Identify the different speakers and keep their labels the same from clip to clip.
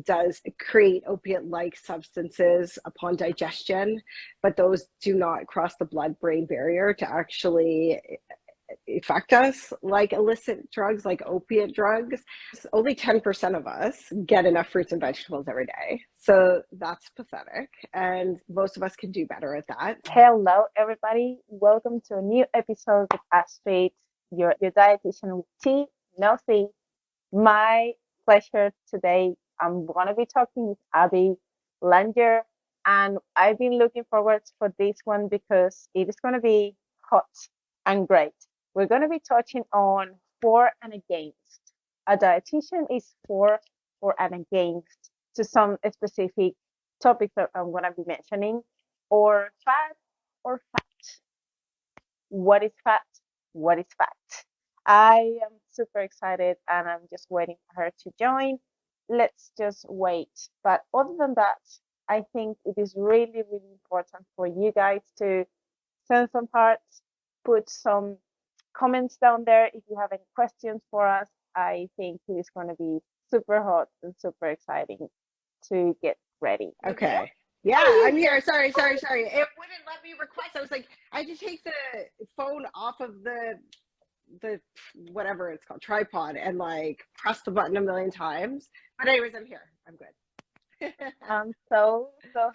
Speaker 1: does create opiate-like substances upon digestion, but those do not cross the blood-brain barrier to actually affect us like illicit drugs, like opiate drugs. Only 10% of us get enough fruits and vegetables every day. So that's pathetic. And most of us can do better at that.
Speaker 2: Hello, everybody. Welcome to a new episode of Ask Faith, your dietitian with T, no C. My pleasure today. I'm going to be talking with Abby Langer, and I've been looking forward for this one because it is going to be hot and great. We're going to be touching on for and against. A dietitian is for or and against to some specific topics that I'm going to be mentioning, or fat or fat. What is fat? What is fat? I am super excited and I'm just waiting for her to join. Let's just wait. But other than that, I think it is really, really important for you guys to send some parts, put some comments down there if you have any questions for us. I think it is going to be super hot and super exciting to get ready.
Speaker 1: Okay. Yeah, I'm here. Sorry. It wouldn't let me request. I was like, I had to take the phone off of the whatever it's called, tripod, and like press the button a million times. But anyways, I'm here. I'm good.
Speaker 2: I'm so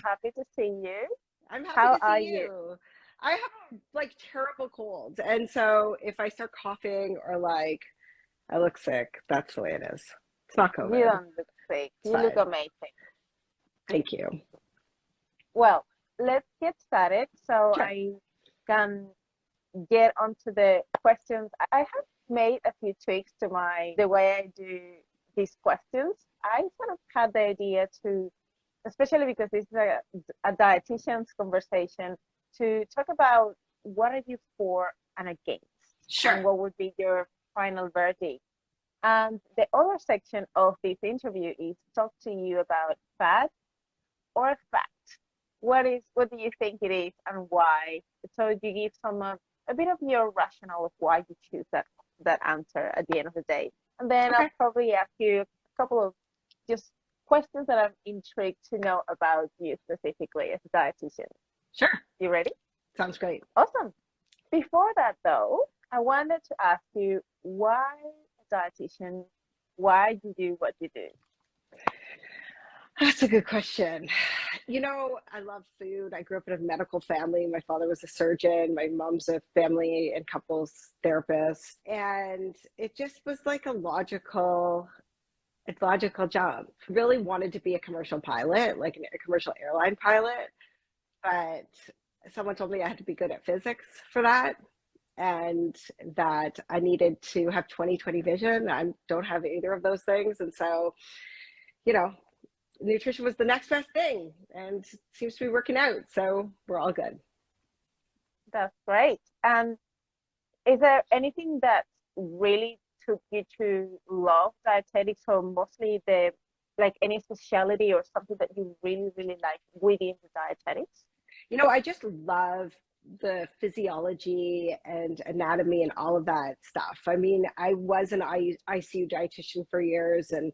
Speaker 2: happy to see you.
Speaker 1: I'm happy
Speaker 2: How
Speaker 1: to
Speaker 2: are
Speaker 1: see
Speaker 2: you?
Speaker 1: you. I have like terrible colds, and so if I start coughing or like I look sick, that's the way it is. It's not
Speaker 2: You
Speaker 1: COVID.
Speaker 2: don't look sick.
Speaker 1: It's
Speaker 2: You look
Speaker 1: fine.
Speaker 2: amazing.
Speaker 1: Thank you.
Speaker 2: Well, let's get started so
Speaker 1: Sure.
Speaker 2: I can get onto the questions. I have made a few tweaks to the way I do these questions. I sort of had the idea to, especially because this is a dietitian's conversation, to talk about what are you for and against,
Speaker 1: Sure.
Speaker 2: and what would be your final verdict. And the other section of this interview is talk to you about fat or fat. What do you think it is and why? So you give a bit of your rationale of why you choose that answer at the end of the day. And then I'll
Speaker 1: Okay.
Speaker 2: probably ask you a couple of just questions that I'm intrigued to know about you specifically as a dietitian.
Speaker 1: Sure.
Speaker 2: You ready?
Speaker 1: Sounds great.
Speaker 2: Awesome. Before that though, I wanted to ask you why a dietitian, why you do what you do.
Speaker 1: That's a good question. I love food. I grew up in a medical family. My father was a surgeon. My mom's a family and couples therapist. And it just was like a logical jump. Really wanted to be a commercial pilot, like a commercial airline pilot. But someone told me I had to be good at physics for that, and that I needed to have 20/20 vision. I don't have either of those things. And so, you know, nutrition was the next best thing, and it seems to be working out. So we're all good.
Speaker 2: That's great. And is there anything that really took you to love dietetics, or mostly like any specialty or something that you really, really like within the dietetics?
Speaker 1: I just love the physiology and anatomy and all of that stuff. I mean, I was an ICU dietitian for years, and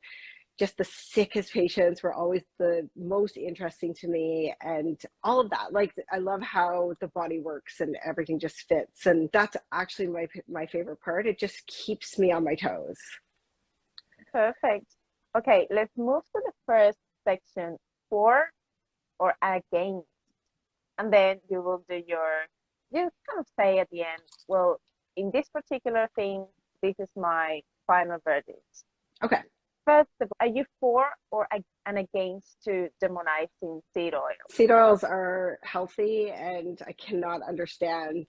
Speaker 1: just the sickest patients were always the most interesting to me, and all of that. Like, I love how the body works and everything just fits. And that's actually my favorite part. It just keeps me on my toes.
Speaker 2: Perfect. Okay, let's move to the first section, for or against. And then you will you kind of say at the end, well, in this particular thing, this is my final verdict.
Speaker 1: Okay.
Speaker 2: First of all, are you for or and against to demonizing seed oils?
Speaker 1: Seed oils are healthy, and I cannot understand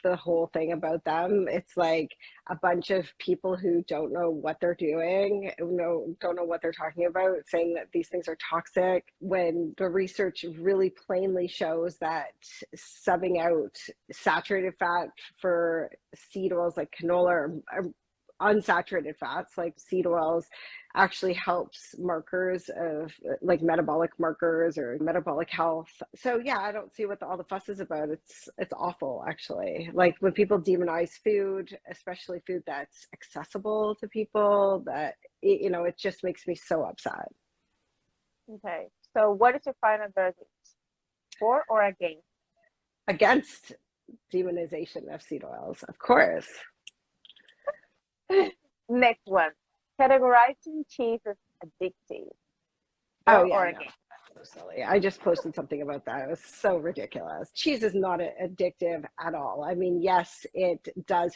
Speaker 1: the whole thing about them. It's like a bunch of people who don't know what they're doing, don't know what they're talking about, saying that these things are toxic, when the research really plainly shows that subbing out saturated fat for seed oils like canola, or unsaturated fats like seed oils actually helps markers of like metabolic markers or metabolic health. So yeah, I don't see what all the fuss is about. It's awful actually. Like when people demonize food, especially food that's accessible to people, that it just makes me so upset.
Speaker 2: Okay. So what is your final verdict? For or against?
Speaker 1: Against demonization of seed oils, of course.
Speaker 2: Next one. Categorizing cheese as addictive.
Speaker 1: Oh
Speaker 2: For
Speaker 1: yeah,
Speaker 2: or
Speaker 1: no,
Speaker 2: against?
Speaker 1: that's so silly. I just posted something about that. It was so ridiculous. Cheese is not addictive at all. I mean, yes, it does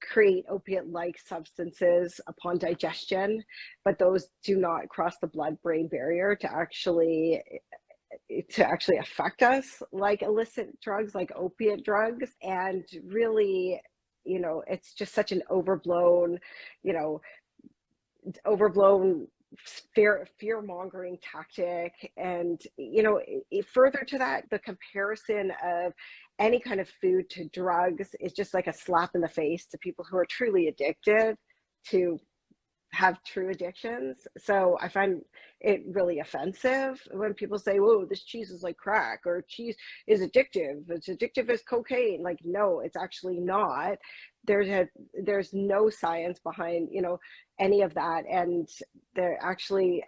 Speaker 1: create opiate-like substances upon digestion, but those do not cross the blood-brain barrier to actually affect us like illicit drugs, like opiate drugs. And really, it's just such an you know, overblown fear mongering tactic. And further to that, the comparison of any kind of food to drugs is just like a slap in the face to people who are truly addicted to have true addictions. So I find it really offensive when people say, "Whoa, this cheese is like crack," or "cheese is addictive. It's addictive as cocaine." Like, no, it's actually not. There's no science behind any of that, and there actually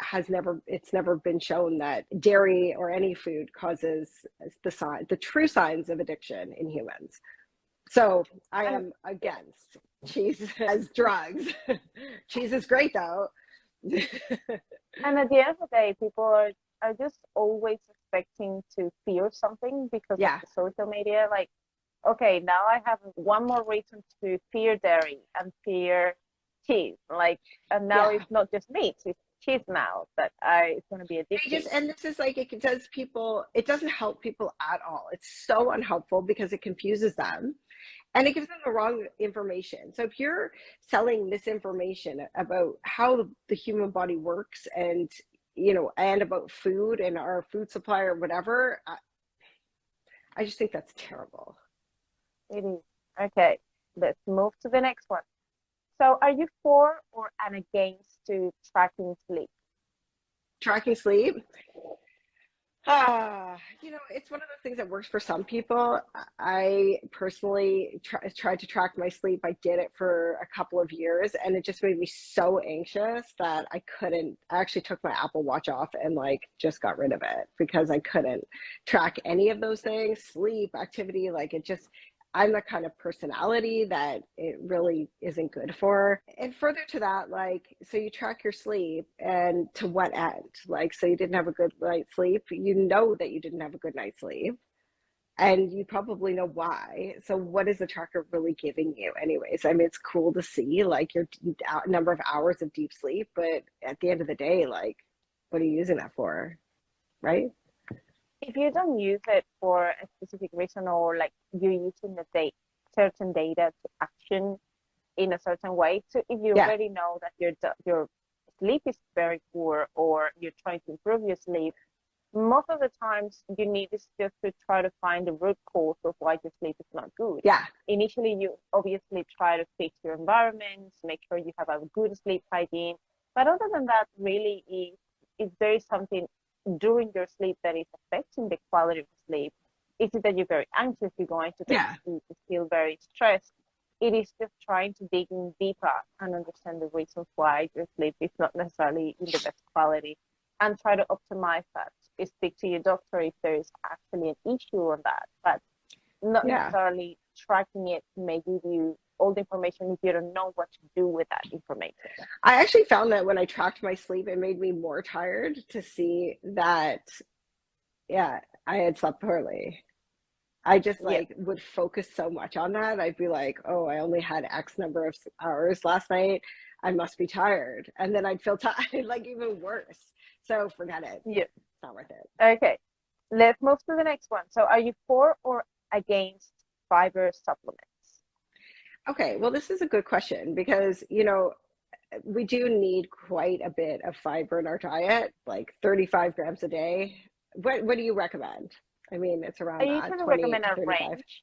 Speaker 1: it's never been shown that dairy or any food causes the true signs of addiction in humans. So I
Speaker 2: And
Speaker 1: am against cheese as drugs. Cheese is great though.
Speaker 2: and at the end of the day, people are just always expecting to fear something because of
Speaker 1: Yeah,
Speaker 2: the social media. Like, okay, now I have one more reason to fear dairy and fear cheese. Like, and now
Speaker 1: yeah.
Speaker 2: it's not just meat, it's cheese now that it's going to be addictive.
Speaker 1: And this is like, it doesn't help people at all. It's so unhelpful because it confuses them and it gives them the wrong information. So if you're selling misinformation about how the human body works, and about food and our food supply or whatever, I just think that's terrible.
Speaker 2: It is. Okay, let's move to the next one. So, are you for or and against to tracking sleep?
Speaker 1: Tracking sleep. It's one of those things that works for some people. I personally tried to track my sleep. I did it for a couple of years and it just made me so anxious that I couldn't. I actually took my Apple Watch off and like just got rid of it because I couldn't track any of those things, sleep, activity. Like it just, I'm the kind of personality that it really isn't good for. And further to that, like, so you track your sleep and to what end? Like, so you didn't have a good night's sleep. You know that you didn't have a good night's sleep and you probably know why. So what is the tracker really giving you anyways? I mean, it's cool to see like your number of hours of deep sleep, but at the end of the day, like, what are you using that for? Right?
Speaker 2: If you don't use it for a specific reason or like you're using the certain data to action in a certain way, so if you
Speaker 1: Yeah.
Speaker 2: already know that your sleep is very poor or you're trying to improve your sleep, most of the times you need is just to try to find the root cause of why your sleep is not good.
Speaker 1: Yeah.
Speaker 2: Initially, you obviously try to fix your environment, make sure you have a good sleep hygiene. But other than that, really, if there is something during your sleep that is affecting the quality of sleep, is it that you're very anxious, you're going to bed,
Speaker 1: Yeah.
Speaker 2: you feel very stressed? It is just trying to dig in deeper and understand the reasons why your sleep is not necessarily in the best quality and try to optimize that. Speak to your doctor if there is actually an issue on that, but not
Speaker 1: Yeah.
Speaker 2: necessarily tracking it may give you all the information if you don't know what to do with that information.
Speaker 1: I actually found that when I tracked my sleep, it made me more tired to see that, yeah, I had slept poorly. I just
Speaker 2: Yes,
Speaker 1: like would focus so much on that. I'd be like, oh, I only had X number of hours last night. I must be tired. And then I'd feel tired, like even worse. So forget it.
Speaker 2: yes.
Speaker 1: It's not worth it.
Speaker 2: Okay, let's move to the next one. So, are you for or against fiber supplements?
Speaker 1: Okay, well, this is a good question because, we do need quite a bit of fiber in our diet, like 35 grams a day. What do you recommend? I mean, it's
Speaker 2: I
Speaker 1: around that
Speaker 2: usually
Speaker 1: 20
Speaker 2: recommend
Speaker 1: to
Speaker 2: a
Speaker 1: 35,
Speaker 2: range.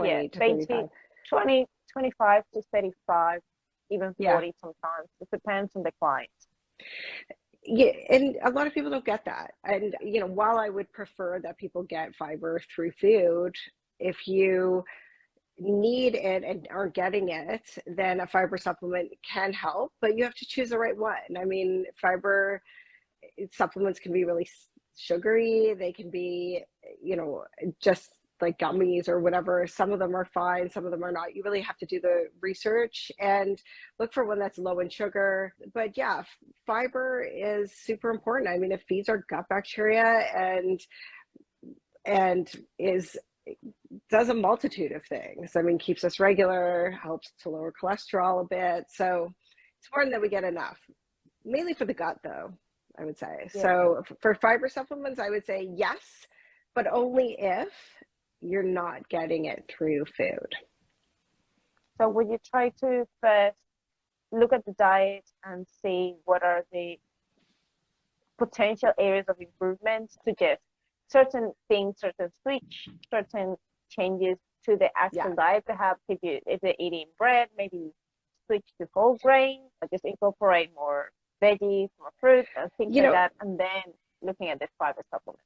Speaker 2: Yeah,
Speaker 1: 20 to
Speaker 2: basically
Speaker 1: 35.
Speaker 2: 20, 25 to 35 even
Speaker 1: Yeah.
Speaker 2: 40 sometimes. It depends on the client.
Speaker 1: Yeah, and a lot of people don't get that. And, while I would prefer that people get fiber through food, if you need it and aren't getting it, then a fiber supplement can help, but you have to choose the right one. I mean, fiber supplements can be really sugary. They can be, just like gummies or whatever. Some of them are fine, some of them are not. You really have to do the research and look for one that's low in sugar. But yeah, fiber is super important. I mean, it feeds our gut bacteria and is does a multitude of things. I mean, keeps us regular, helps to lower cholesterol a bit. So it's important that we get enough, mainly for the gut though, I would say.
Speaker 2: Yeah.
Speaker 1: So for fiber supplements, I would say yes, but only if you're not getting it through food.
Speaker 2: So would you try to first look at the diet and see what are the potential areas of improvement, suggest certain things, certain switch, certain changes to the actual diet? Perhaps if they're eating bread, maybe switch to whole grain, or just incorporate more veggies, more fruit, and things like that, and then looking at the fiber supplement.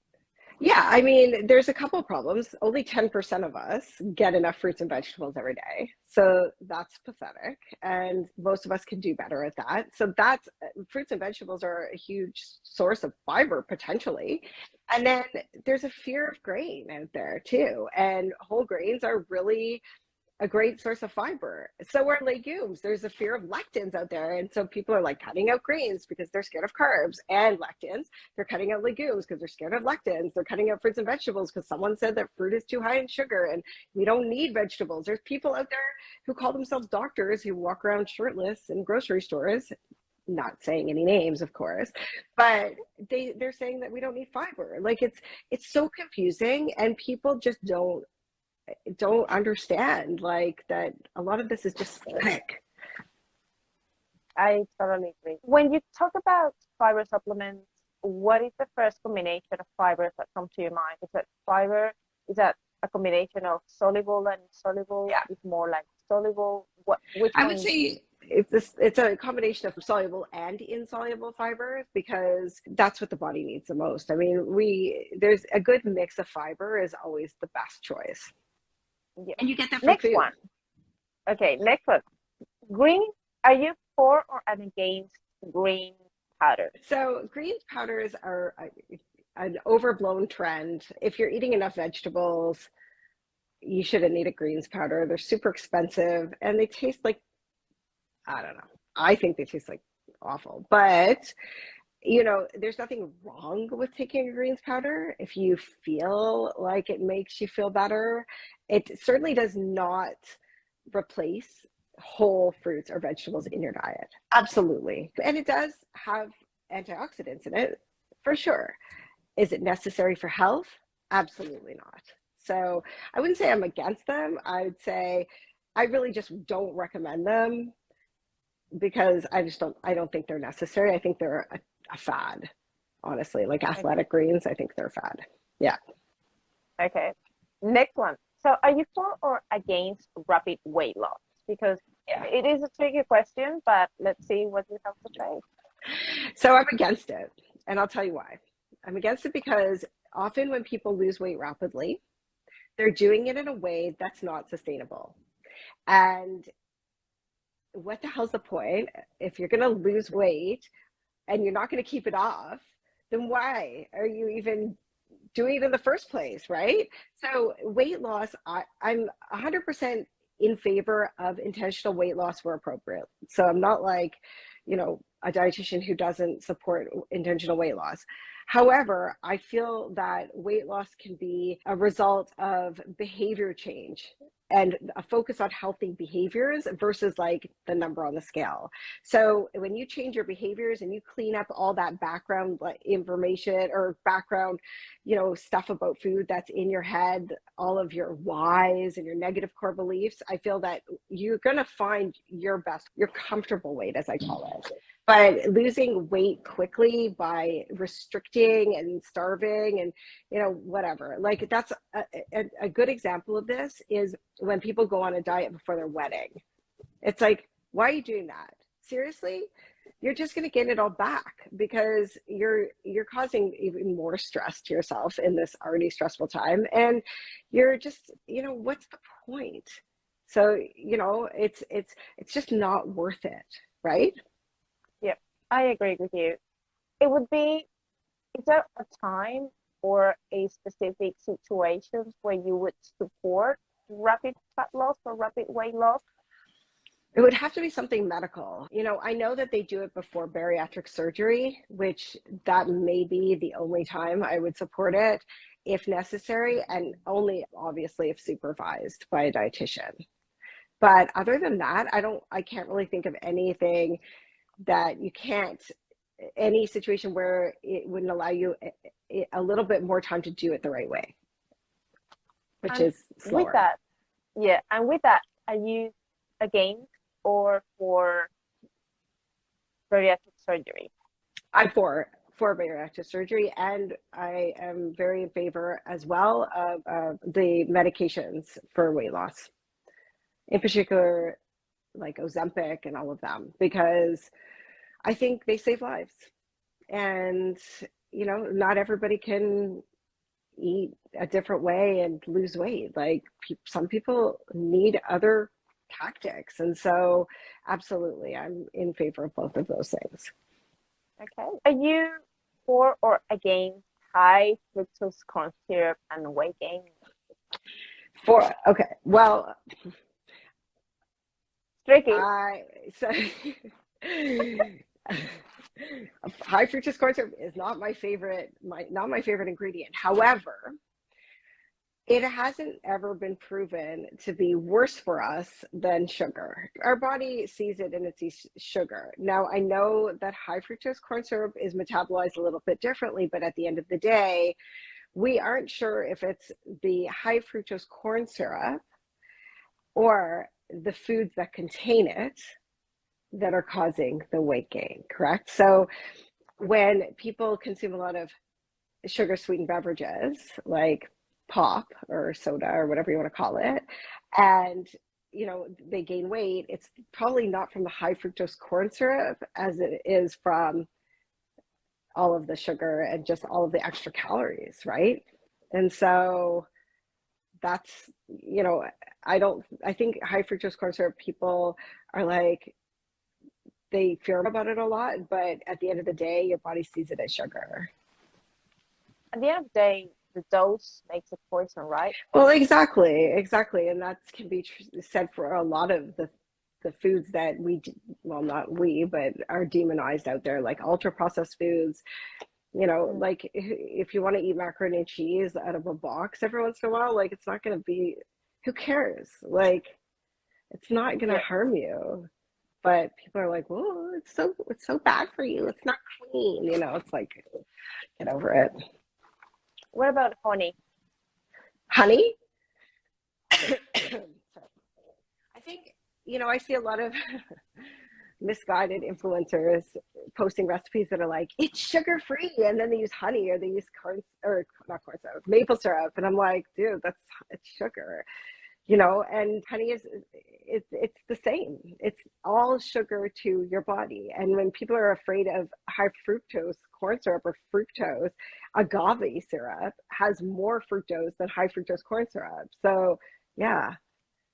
Speaker 1: Yeah, I mean, there's a couple of problems. Only 10% of us get enough fruits and vegetables every day. So that's pathetic. And most of us can do better at that. So that's fruits and vegetables are a huge source of fiber potentially. And then there's a fear of grain out there too. And whole grains are really a great source of fiber. So are legumes. There's a fear of lectins out there. And so people are like cutting out grains because they're scared of carbs and lectins. They're cutting out legumes because they're scared of lectins. They're cutting out fruits and vegetables because someone said that fruit is too high in sugar and we don't need vegetables. There's people out there who call themselves doctors who walk around shirtless in grocery stores, not saying any names, of course, but they're saying that we don't need fiber. Like it's so confusing, and people just don't understand like that a lot of this is just sick.
Speaker 2: I totally agree. When you talk about fiber supplements, what is the first combination of fibers that come to your mind? Is that a combination of soluble and insoluble?
Speaker 1: Yeah.
Speaker 2: It's more like soluble. Which
Speaker 1: I
Speaker 2: one?
Speaker 1: would say it's a combination of soluble and insoluble fibers, because that's what the body needs the most. I mean, there's a good mix of fiber is always the best choice.
Speaker 2: Yeah.
Speaker 1: And you get that from
Speaker 2: Next
Speaker 1: food.
Speaker 2: one. Okay, next one. Green, are you for or against green powder?
Speaker 1: So greens powders are an overblown trend. If you're eating enough vegetables, you shouldn't need a greens powder. They're super expensive and they taste like, I don't know. I think they taste like awful. But there's nothing wrong with taking a greens powder if you feel like it makes you feel better. It certainly does not replace whole fruits or vegetables in your diet. Absolutely. And it does have antioxidants in it, for sure. Is it necessary for health? Absolutely not. So I wouldn't say I'm against them. I would say I really just don't recommend them because I don't think they're necessary. I think they're a fad, honestly. Like athletic greens, I think they're a fad. Yeah.
Speaker 2: Okay. Next one. So are you for or against rapid weight loss? Because it is a tricky question, but let's see what you have to say.
Speaker 1: So I'm against it, and I'll tell you why. I'm against it because often when people lose weight rapidly, they're doing it in a way that's not sustainable. And what the hell's the point? If you're going to lose weight and you're not going to keep it off, then why are you even doing it in the first place, right? So weight loss, I'm 100% in favor of intentional weight loss where appropriate. So I'm not like, a dietitian who doesn't support intentional weight loss. However, I feel that weight loss can be a result of behavior change and a focus on healthy behaviors versus like the number on the scale. So when you change your behaviors and you clean up all that background information or background, stuff about food that's in your head, all of your whys and your negative core beliefs, I feel that you're going to find your comfortable weight, as I call it. But losing weight quickly by restricting and starving and, whatever, like that's a good example of this is when people go on a diet before their wedding. It's like, Why are you doing that? Seriously? You're just going to get it all back because you're causing even more stress to yourself in this already stressful time, and you're just, what's the point? So, it's just not worth it, right?
Speaker 2: Yep, I agree with you. It would be, is there a time or a specific situations where you would support rapid fat loss or rapid weight loss?
Speaker 1: It would have to be something medical. I know that they do it before bariatric surgery, which that may be the only time I would support it if necessary, and only obviously if supervised by a dietitian. But other than that, I can't really think of anything that you can't, any situation where it wouldn't allow you a little bit more time to do it the right way, which
Speaker 2: And
Speaker 1: is
Speaker 2: with
Speaker 1: slower.
Speaker 2: that, yeah, and with that, are you against or for bariatric surgery?
Speaker 1: I'm for bariatric surgery, and I am very in favor as well of the medications for weight loss, in particular like Ozempic and all of them, because I think they save lives. And not everybody can eat a different way and lose weight. Like some people need other tactics, and so absolutely, I'm in favor of both of those things.
Speaker 2: Okay. Are you for or against high fructose corn syrup and weight gain?
Speaker 1: Okay, well,
Speaker 2: Tricky.
Speaker 1: I so high fructose corn syrup is not my favorite, not my favorite ingredient. However, it hasn't ever been proven to be worse for us than sugar. Our body sees it and it sees sugar. Now, I know that high fructose corn syrup is metabolized a little bit differently, but at the end of the day, we aren't sure if it's the high fructose corn syrup or the foods that contain it that are causing the weight gain, correct? So when people consume a lot of sugar sweetened beverages like pop or soda or whatever you want to call it, and they gain weight, it's probably not from the high fructose corn syrup as it is from all of the sugar and just all of the extra calories, right? And so that's, I think high fructose corn syrup people are like, they fear about it a lot, but at the end of the day, your body sees it as sugar.
Speaker 2: At the end of the day, the dose makes a poison, right?
Speaker 1: Well, exactly, and that can be said for a lot of the foods that well, not we, but are demonized out there, like ultra processed foods.
Speaker 2: Mm.
Speaker 1: Like if you want to eat macaroni and cheese out of a box every once in a while, like it's not going to be, who cares? Like it's not going to
Speaker 2: Yeah.
Speaker 1: harm you. But people are like, "Well, it's so bad for you. It's not clean." It's like, get over it.
Speaker 2: What about honey?
Speaker 1: Honey? I think, I see a lot of misguided influencers posting recipes that are like, it's sugar free, and then they use honey or they use corn, or not corn syrup, maple syrup, and I'm like, dude, it's sugar. And honey it's the same. It's all sugar to your body. And when people are afraid of high fructose corn syrup or fructose, agave syrup has more fructose than high fructose corn syrup. So yeah,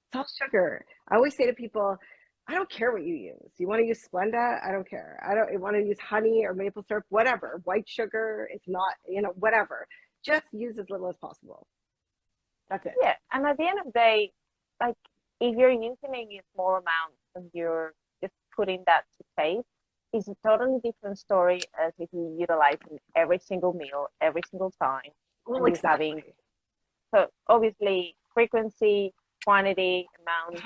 Speaker 1: it's all sugar. I always say to people, I don't care what you use. You want to use Splenda? I don't care. I don't want to use honey or maple syrup, whatever. White sugar, it's not, whatever. Just use as little as possible. That's it.
Speaker 2: Yeah. And at the end of the day, like if you're using a small amount and you're just putting that to taste, it's a totally different story as if you utilize in every single meal, every single time,
Speaker 1: Well,
Speaker 2: and you're having,
Speaker 1: exactly.
Speaker 2: so obviously frequency, quantity, amount,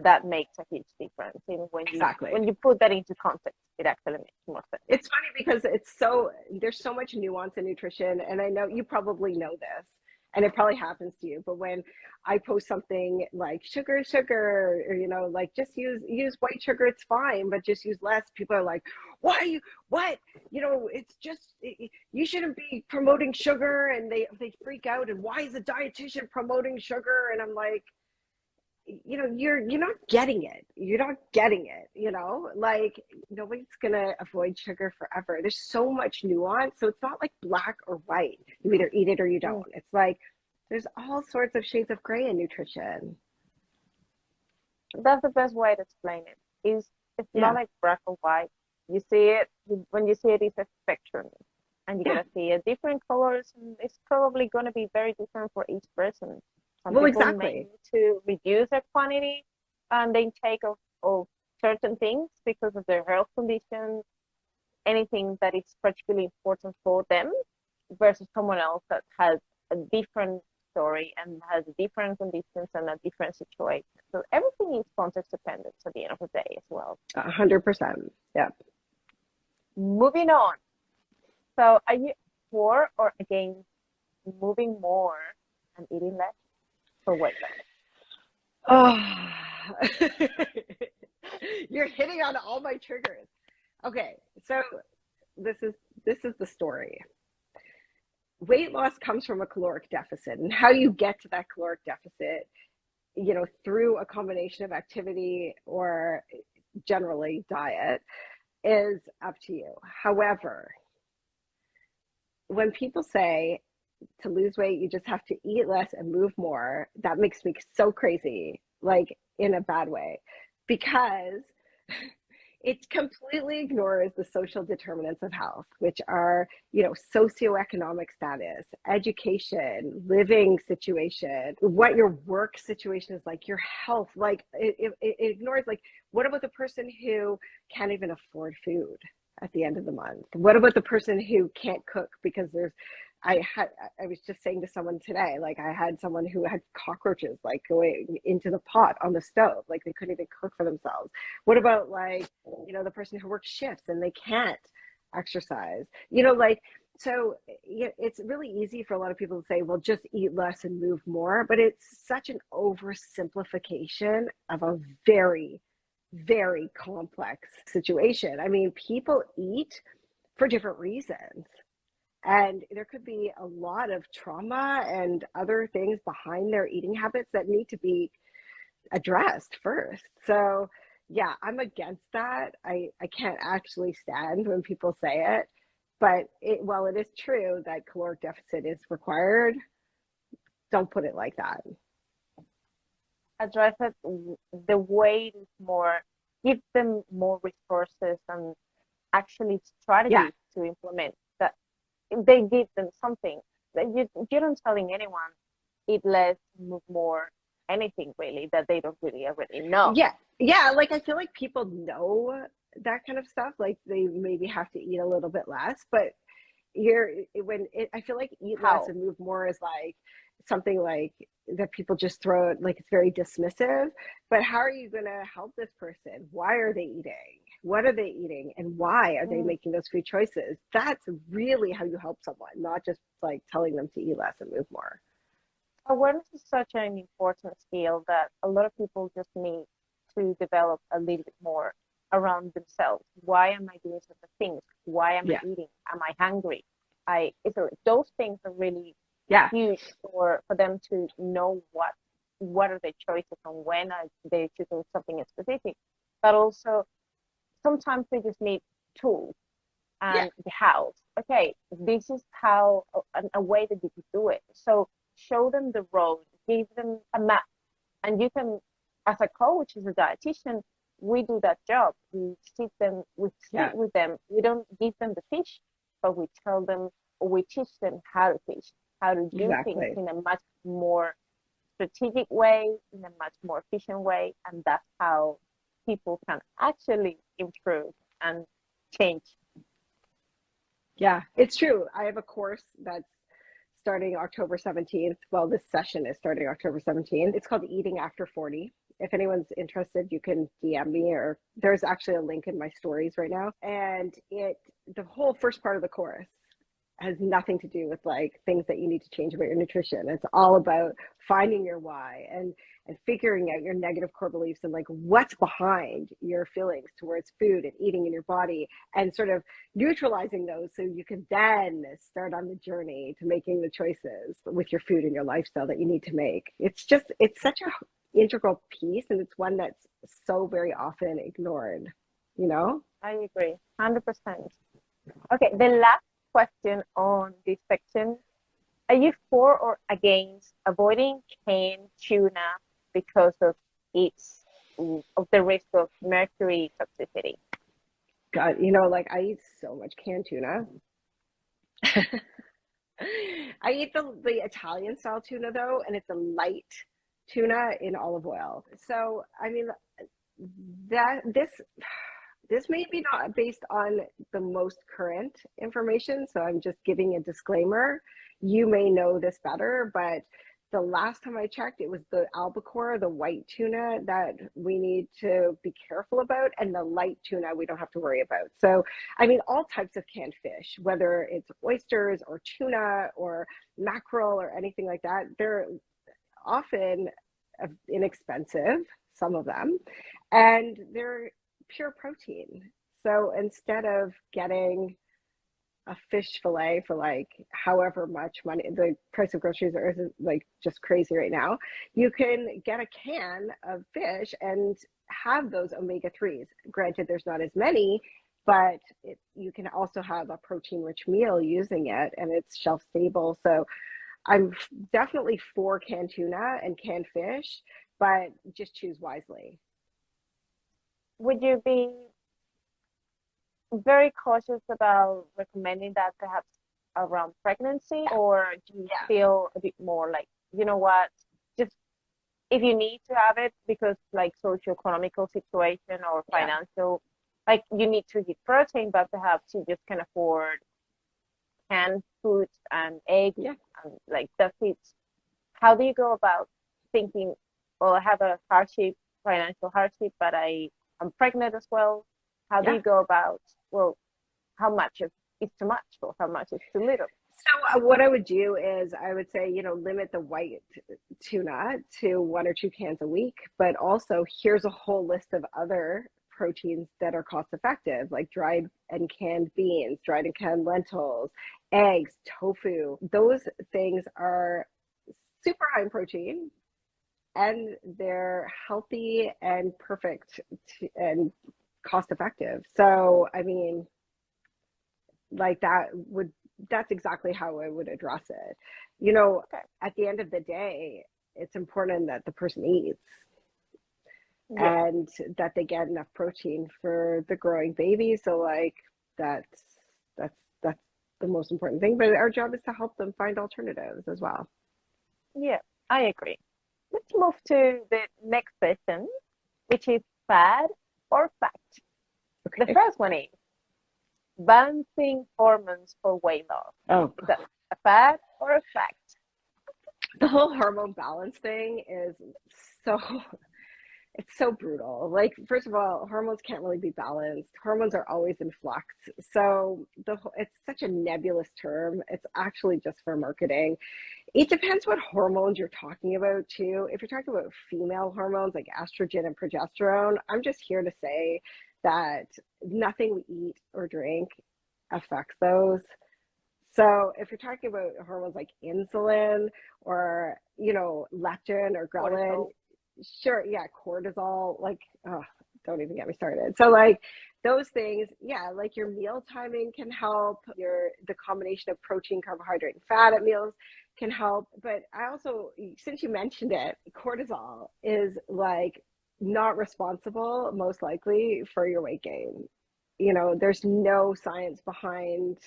Speaker 2: that makes a huge difference. And
Speaker 1: Exactly.
Speaker 2: when you put that into context, it actually makes more sense.
Speaker 1: It's funny because there's so much nuance in nutrition, and I know you probably know this, and it probably happens to you, but when I post something like sugar, or like just use white sugar, it's fine, but just use less, people are like, why you what? It's just you shouldn't be promoting sugar, and they freak out, and why is a dietitian promoting sugar? And I'm like, you're not getting it. You're not getting it, like nobody's gonna avoid sugar forever. There's so much nuance. So it's not like black or white. You either eat it or you
Speaker 2: Mm.
Speaker 1: don't. It's like there's all sorts of shades of gray in nutrition.
Speaker 2: That's the best way to explain it. It's not
Speaker 1: Yeah.
Speaker 2: like black or white. You see it when you see it, it's a spectrum, and you're
Speaker 1: Yeah.
Speaker 2: gonna see a different colors, and it's probably gonna be very different for each person. Some
Speaker 1: Well,
Speaker 2: people may
Speaker 1: exactly.
Speaker 2: need to reduce their quantity and the intake of certain things because of their health condition, anything that is particularly important for them, versus someone else that has a different story and has different conditions and a different situation. So everything is context dependent at the end of the day as well.
Speaker 1: 100%. Yeah.
Speaker 2: Moving on. So are you for or against moving more and eating less for weight
Speaker 1: Oh, you're hitting on all my triggers. Okay, so this is this is the story. Weight loss comes from a caloric deficit, and how you get to that caloric deficit, through a combination of activity or generally diet, is up to you. However, when people say to lose weight, you just have to eat less and move more, that makes me so crazy, like in a bad way, because it completely ignores the social determinants of health, which are, socioeconomic status, education, living situation, what your work situation is like, your health. Like it ignores, like, what about the person who can't even afford food at the end of the month? What about the person who can't cook because I was just saying to someone today, like I had someone who had cockroaches like going into the pot on the stove, like they couldn't even cook for themselves. What about, like, the person who works shifts and they can't exercise, like, so it's really easy for a lot of people to say, well, just eat less and move more, but it's such an oversimplification of a very, very complex situation. I mean, people eat for different reasons. And there could be a lot of trauma and other things behind their eating habits that need to be addressed first. So, yeah, I'm against that. I can't actually stand when people say it. But while it is true that caloric deficit is required, don't put it like that.
Speaker 2: address it the way is more, give them more resources and actually
Speaker 1: Yeah,
Speaker 2: strategies to implement that. They give them something that you don't telling anyone eat less, move more, anything really that they don't really already know.
Speaker 1: yeah, yeah. Like I feel like people know that kind of stuff. Like they maybe have to eat a little bit less, but I feel like eat less
Speaker 2: How?
Speaker 1: and move more is like something like that people just throw, like it's very dismissive. But how are you going to help this person? Why are they eating? What are they eating, and why are they
Speaker 2: Mm.
Speaker 1: making those food choices? That's really how you help someone, not just like telling them to eat less and move more.
Speaker 2: Awareness is such an important skill that a lot of people just need to develop a little bit more around themselves. Why am I doing certain things? Why am I
Speaker 1: Yeah,
Speaker 2: eating? Am I hungry? Those things are really
Speaker 1: yeah,
Speaker 2: huge for them to know what are their choices and when are they choosing something specific. But also sometimes they just need tools
Speaker 1: yeah,
Speaker 2: and the house. Okay, this is how a way that you could do it. So show them the road, give them a map, and you can, as a coach, as a dietitian, we do that job. We sit
Speaker 1: yeah,
Speaker 2: with them. We don't give them the fish, but we tell them, we teach them how to fish, how to do things
Speaker 1: exactly.
Speaker 2: in a much more strategic way, in a much more efficient way, and that's how people can actually improve and change.
Speaker 1: Yeah, it's true. I have a course that's starting October 17th. Well, this session is starting October 17th. It's called Eating After 40. If anyone's interested, you can DM me, or there's actually a link in my stories right now. And the whole first part of the course has nothing to do with like things that you need to change about your nutrition. It's all about finding your why and figuring out your negative core beliefs and like what's behind your feelings towards food and eating in your body, and sort of neutralizing those so you can then start on the journey to making the choices with your food and your lifestyle that you need to make. It's such a integral piece, and it's one that's so very often ignored, you know?
Speaker 2: I agree, 100%. Okay, the last question on this section. Are you for or against avoiding canned tuna because of its of the risk of mercury toxicity?
Speaker 1: God, you know, like I eat so much canned tuna. I eat the Italian style tuna though, and it's a light tuna in olive oil. So I mean that this may be not based on the most current information, so I'm just giving a disclaimer. You may know this better, but the last time I checked, it was the albacore, the white tuna, that we need to be careful about, and the light tuna we don't have to worry about. So, I mean, all types of canned fish, whether it's oysters or tuna or mackerel or anything like that, they're often inexpensive, some of them, and they're pure protein. So instead of getting a fish fillet for like however much money, the price of groceries are like just crazy right now, you can get a can of fish and have those omega-3s. Granted, there's not as many, but you can also have a protein rich meal using it, and it's shelf stable. So I'm definitely for canned tuna and canned fish, but just choose wisely.
Speaker 2: Would you be very cautious about recommending that perhaps around pregnancy, or do you
Speaker 1: Yeah.
Speaker 2: feel a bit more like, you know what, just if you need to have it because like socioeconomical situation or
Speaker 1: Yeah.
Speaker 2: financial, like you need to eat protein, but perhaps you just can afford canned foods and eggs
Speaker 1: Yeah.
Speaker 2: and like that's it. How do you go about thinking, well, I have a hardship, financial hardship, but I'm pregnant as well. How do
Speaker 1: Yeah.
Speaker 2: you go about, well, how much is too much or how much is too little?
Speaker 1: So what I would do is I would say, you know, limit the white tuna to 1 or 2 cans a week, but also here's a whole list of other proteins that are cost effective, like dried and canned beans, dried and canned lentils, eggs, tofu. Those things are super high in protein, and they're healthy and perfect and cost effective. So, I mean, like that's exactly how I would address it. You know,
Speaker 2: Okay.
Speaker 1: at the end of the day, it's important that the person eats
Speaker 2: Yeah.
Speaker 1: and that they get enough protein for the growing baby. So like that's that's that's the most important thing. But our job is to help them find alternatives as well.
Speaker 2: Yeah, I agree. Let's move to the next session, which is fad or fact. The
Speaker 1: Okay.
Speaker 2: first one is balancing hormones for weight loss.
Speaker 1: Oh,
Speaker 2: Is that a fad or a fact?
Speaker 1: the whole hormone balance thing is so it's so brutal. Like, first of all, hormones can't really be balanced. Hormones are always in flux. So it's such a nebulous term. It's actually just for marketing. It depends what hormones you're talking about too. If you're talking about female hormones like estrogen and progesterone, I'm just here to say that nothing we eat or drink affects those. So if you're talking about hormones like insulin or, you know, leptin or ghrelin,
Speaker 2: Cortisol.
Speaker 1: sure, yeah, cortisol, like, oh, don't even get me started. So like those things, yeah, like your meal timing can help. The combination of protein, carbohydrate, and fat at meals can help. But I also, since you mentioned it, cortisol is like not responsible, most likely, for your weight gain. You know, there's no science behind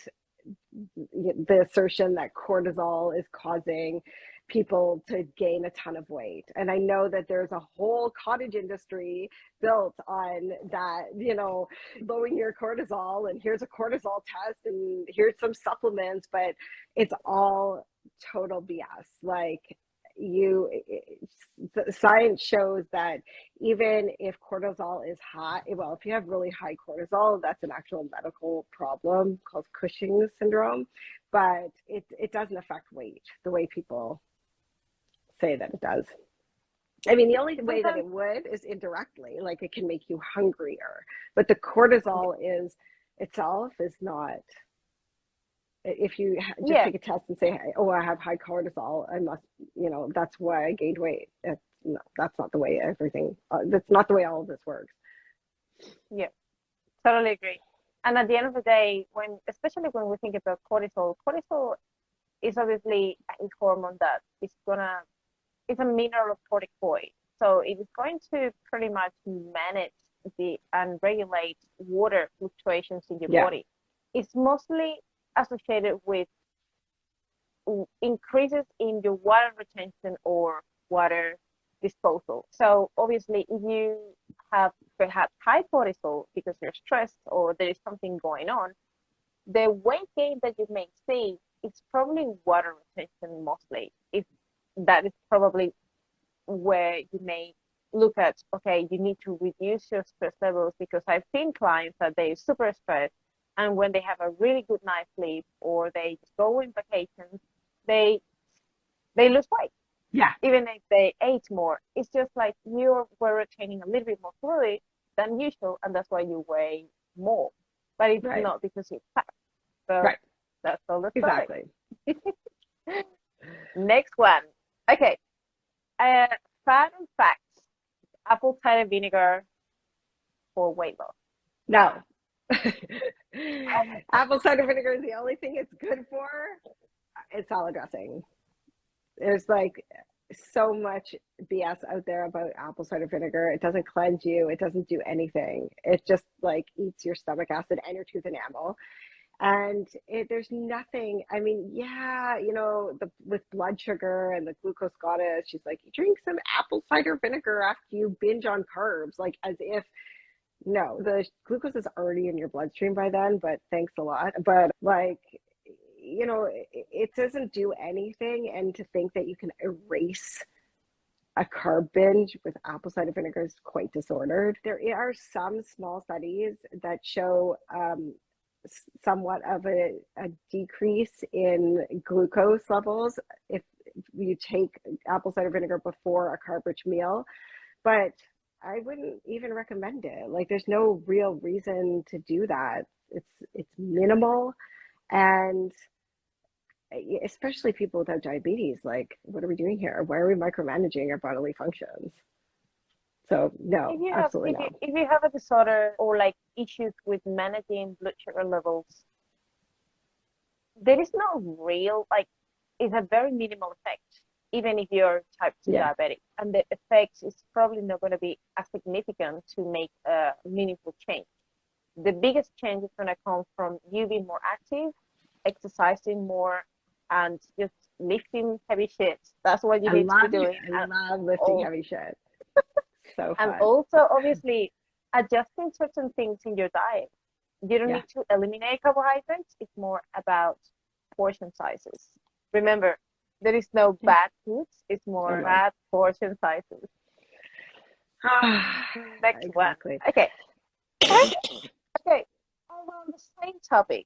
Speaker 1: the assertion that cortisol is causing people to gain a ton of weight. And I know that there's a whole cottage industry built on that, you know, lowering your cortisol, and here's a cortisol test and here's some supplements, but it's all total BS. Like, you the science shows that even if cortisol is high, well, if you have really high cortisol, that's an actual medical problem called Cushing's syndrome. but it doesn't affect weight the way people say that it does. I mean, the only way that
Speaker 2: Sometimes,
Speaker 1: it would is indirectly, like it can make you hungrier, but the cortisol is itself is not. If you just
Speaker 2: yeah,
Speaker 1: take a test and say, oh, I have high cortisol, I must, that's why I gained weight. No, that's not the way everything, that's not the way all of this works.
Speaker 2: yeah, totally agree. And at the end of the day, especially when we think about cortisol is obviously a hormone that is gonna, it's a mineralocorticoid. So it is going to pretty much manage and regulate water fluctuations in your
Speaker 1: Yeah.
Speaker 2: body. It's mostly associated with increases in your water retention or water disposal. So obviously, if you have perhaps high cortisol because you're stressed or there is something going on, the weight gain that you may see is probably water retention mostly. If that is probably where you may look at, okay, you need to reduce your stress levels, because I've seen clients that they're super stressed, and when they have a really good night's sleep or they just go on vacations, they lose weight
Speaker 1: Yeah.
Speaker 2: even if they ate more. It's just like you were retaining a little bit more fluid than usual, and that's why you weigh more. But it's
Speaker 1: Right.
Speaker 2: not because you're fat. So
Speaker 1: Right.
Speaker 2: that's all the story.
Speaker 1: Exactly.
Speaker 2: Next one. Okay. Uh, Fun facts. Apple cider vinegar for weight loss.
Speaker 1: No. Apple cider vinegar is the only thing it's good for. It's salad dressing. There's like so much BS out there about apple cider vinegar. It doesn't cleanse you. It doesn't do anything. It just like eats your stomach acid and your tooth enamel. And there's nothing. I mean, yeah, with blood sugar and the glucose goddess, she's like, you drink some apple cider vinegar after you binge on carbs, like as if no, the glucose is already in your bloodstream by then. But thanks a lot. But like, it doesn't do anything, and to think that you can erase a carb binge with apple cider vinegar is quite disordered. There are some small studies that show somewhat of a decrease in glucose levels if you take apple cider vinegar before a carb rich meal, but I wouldn't even recommend it. Like, there's no real reason to do that. It's minimal, and especially people without diabetes, like, what are we doing here? Why are we micromanaging our bodily functions? So no, absolutely no.
Speaker 2: If you have a disorder or like issues with managing blood sugar levels, there is no real, like, it's a very minimal effect, even if you're type 2
Speaker 1: Yeah.
Speaker 2: diabetic, and the effects is probably not going to be as significant to make a meaningful change. The biggest change is going to come from you being more active, exercising more, and just lifting heavy shit. That's what you
Speaker 1: I
Speaker 2: need to be
Speaker 1: love
Speaker 2: doing.
Speaker 1: I love lifting heavy shit. So
Speaker 2: And
Speaker 1: fun.
Speaker 2: also, obviously, adjusting certain things in your diet. You don't
Speaker 1: Yeah.
Speaker 2: need to eliminate carbohydrates. It's more about portion sizes. Remember, there is no bad foods. It's
Speaker 1: Oh
Speaker 2: more
Speaker 1: no.
Speaker 2: bad portion sizes. Next one.
Speaker 1: Exactly.
Speaker 2: Okay. Okay. On the same topic,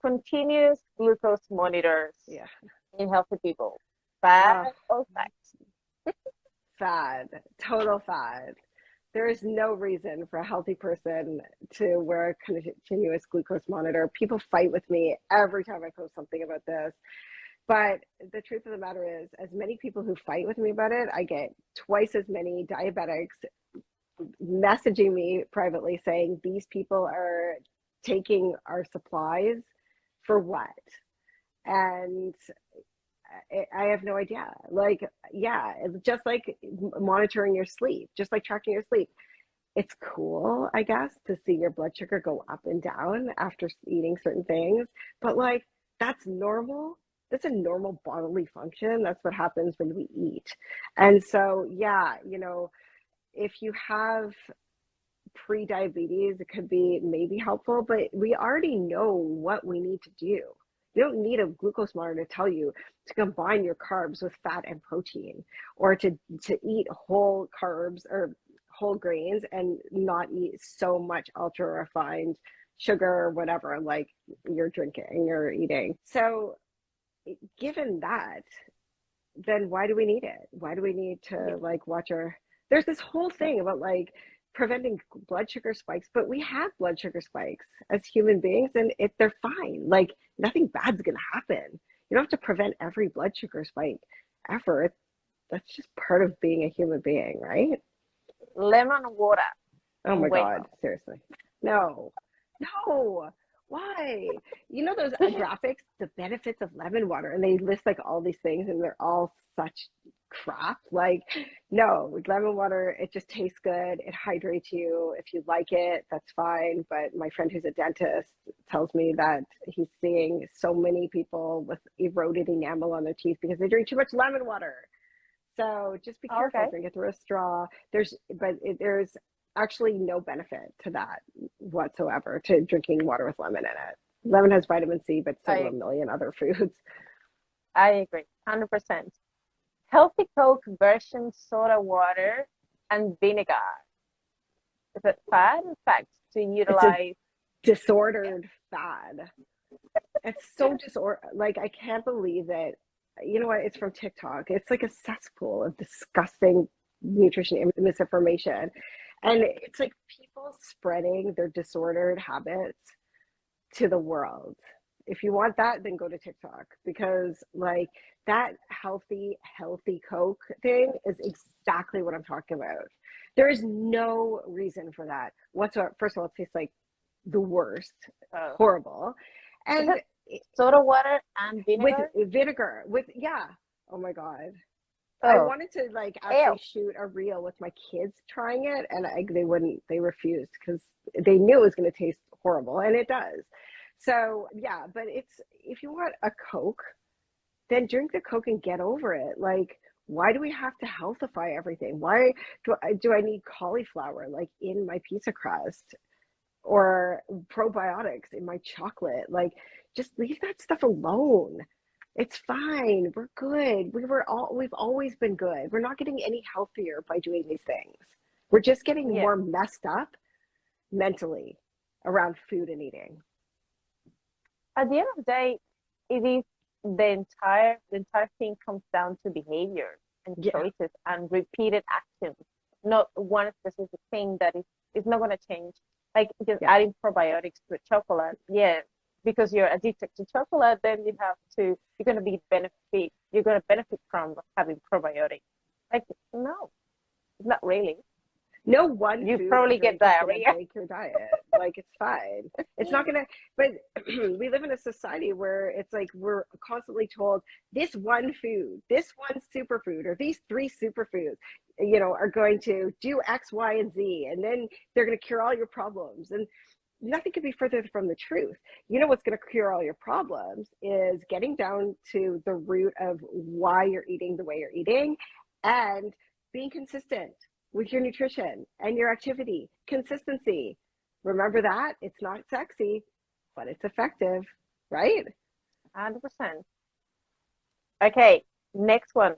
Speaker 2: continuous glucose monitors
Speaker 1: Yeah.
Speaker 2: in healthy people.
Speaker 1: Oh,
Speaker 2: Fad or facts?
Speaker 1: fad. Total fad. There is no reason for a healthy person to wear a continuous glucose monitor. People fight with me every time I post something about this. But the truth of the matter is, as many people who fight with me about it, I get twice as many diabetics messaging me privately saying these people are taking our supplies for what? And I have no idea. Like, yeah, just like monitoring your sleep, just like tracking your sleep. It's cool, I guess, to see your blood sugar go up and down after eating certain things. But like, that's normal. That's a normal bodily function. That's what happens when we eat. And so, yeah, if you have pre-diabetes, it could be maybe helpful, but we already know what we need to do. You don't need a glucose monitor to tell you to combine your carbs with fat and protein, or to eat whole carbs or whole grains and not eat so much ultra refined sugar, whatever, like you're drinking, you're eating. So given that, then why do we need it? Why do we need
Speaker 2: Yeah.
Speaker 1: to like watch our, there's this whole thing about like preventing blood sugar spikes, but we have blood sugar spikes as human beings and they're fine. Like nothing bad's going to happen. You don't have to prevent every blood sugar spike ever. That's just part of being a human being, right?
Speaker 2: Lemon water
Speaker 1: Oh my
Speaker 2: way
Speaker 1: God, seriously. No, no. Why? You know those
Speaker 2: more.
Speaker 1: graphics, the benefits of lemon water, and they list like all these things and they're all such crap. Like, no, with lemon water, it just tastes good. It hydrates you. If you like it, that's fine. But my friend who's a dentist tells me that he's seeing so many people with eroded enamel on their teeth because they drink too much lemon water. So just be careful,
Speaker 2: Okay.
Speaker 1: drink it through a straw. There's actually no benefit to that whatsoever, to drinking water with lemon in it. Lemon has vitamin C, but so do a
Speaker 2: I
Speaker 1: million other foods.
Speaker 2: I agree, 100%. Healthy Coke version soda water and vinegar. Is it fad? In fact, to
Speaker 1: It's a
Speaker 2: utilize.
Speaker 1: disordered fad. It's so like I can't believe it. You know what? It's from TikTok. It's like a cesspool of disgusting nutrition misinformation. And it's like people spreading their disordered habits to the world. If you want that, then go to TikTok because like that healthy Coke thing is exactly what I'm talking about. There is no reason for that whatsoever. First of all, it tastes like the worst,
Speaker 2: Oh,
Speaker 1: horrible.
Speaker 2: is
Speaker 1: And
Speaker 2: it soda water and
Speaker 1: with
Speaker 2: vinegar?
Speaker 1: vinegar, with, yeah. Oh my God. I
Speaker 2: Oh,
Speaker 1: wanted to like
Speaker 2: ew.
Speaker 1: actually shoot a reel with my kids trying it, and they refused because they knew it was going to taste horrible, and it does. So yeah, but it's, if you want a Coke, then drink the Coke and get over it. Like, why do we have to healthify everything? Why do I need cauliflower like in my pizza crust or probiotics in my chocolate? Like, just leave that stuff alone. It's fine. We're good. We've always been good. We're not getting any healthier by doing these things. We're just getting
Speaker 2: Yeah.
Speaker 1: more messed up mentally around food and eating.
Speaker 2: At the end of the day, it is the entire thing comes down to behavior and
Speaker 1: Yeah,
Speaker 2: choices and repeated actions, not one specific thing that is not going to change. Like just
Speaker 1: yeah.
Speaker 2: adding probiotics to chocolate, yeah, because you're addicted to chocolate, then you're going to benefit from having probiotics. Like, no, not really.
Speaker 1: No one
Speaker 2: You
Speaker 1: food or
Speaker 2: probably get
Speaker 1: drink is going to
Speaker 2: diarrhea.
Speaker 1: break your diet. Like, it's fine. It's not going to, but we live in a society where it's like we're constantly told this one food, this one superfood, or these three superfoods, are going to do X, Y, and Z, and then they're going to cure all your problems. And nothing could be further from the truth. You know what's going to cure all your problems is getting down to the root of why you're eating the way you're eating and being consistent with your nutrition and your activity. Consistency. Remember that? It's not sexy, but it's effective, right?
Speaker 2: 100%. Okay, next one.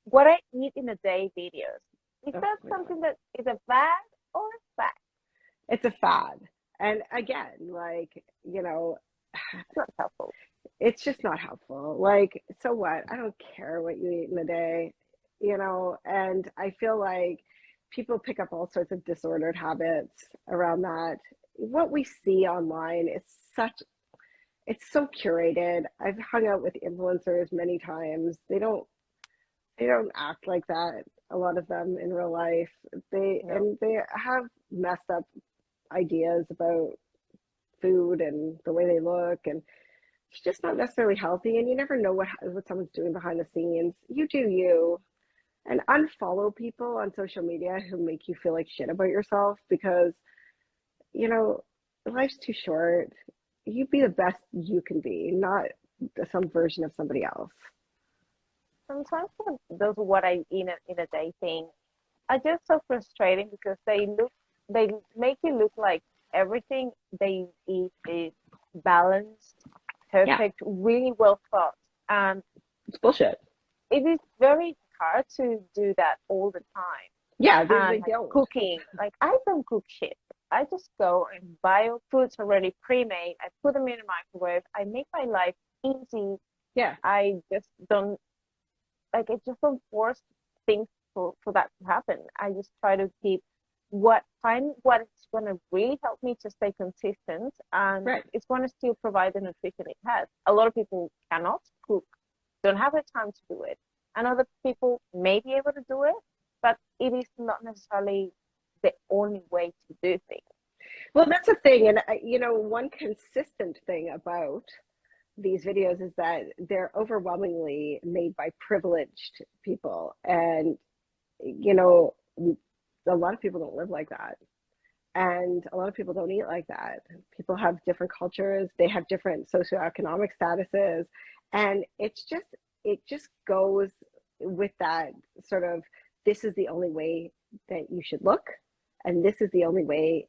Speaker 2: What I eat in a day videos. Is
Speaker 1: Oh
Speaker 2: that
Speaker 1: my God.
Speaker 2: something that is a fad or a fact?
Speaker 1: It's a fad. And again, like,
Speaker 2: It's not helpful.
Speaker 1: it's just not helpful. Like, so what? I don't care what you eat in a day, and I feel like people pick up all sorts of disordered habits around that. What we see online is it's so curated. I've hung out with influencers many times. They don't act like that, a lot of them in real life.
Speaker 2: No.
Speaker 1: They have messed up ideas about food and the way they look, and it's just not necessarily healthy. And you never know what someone's doing behind the scenes. You do you, and unfollow people on social media who make you feel like shit about yourself, because you know life's too short. You be the best you can be, not some version of somebody else.
Speaker 2: Sometimes those what I eat in a day thing are just so frustrating because they make you look like everything they eat is balanced,
Speaker 1: Yeah,
Speaker 2: perfect, really well thought. And
Speaker 1: it's bullshit.
Speaker 2: it is very hard to do that all the time.
Speaker 1: Yeah, they
Speaker 2: And like
Speaker 1: don't.
Speaker 2: cooking, like I don't cook shit. I just go and buy foods already pre-made. I put them in the microwave. I make my life easy.
Speaker 1: Yeah.
Speaker 2: I just don't like I just don't force things for that to happen. I just try to keep find what is gonna really help me to stay consistent and
Speaker 1: Right.
Speaker 2: it's gonna still provide the nutrition it has. A lot of people cannot cook, don't have the time to do it. And other people may be able to do it, but it is not necessarily the only way to do things.
Speaker 1: Well, that's the thing. And, one consistent thing about these videos is that they're overwhelmingly made by privileged people. And, you know, a lot of people don't live like that. And a lot of people don't eat like that. People have different cultures, they have different socioeconomic statuses. And it just goes with that sort of, this is the only way that you should look, and this is the only way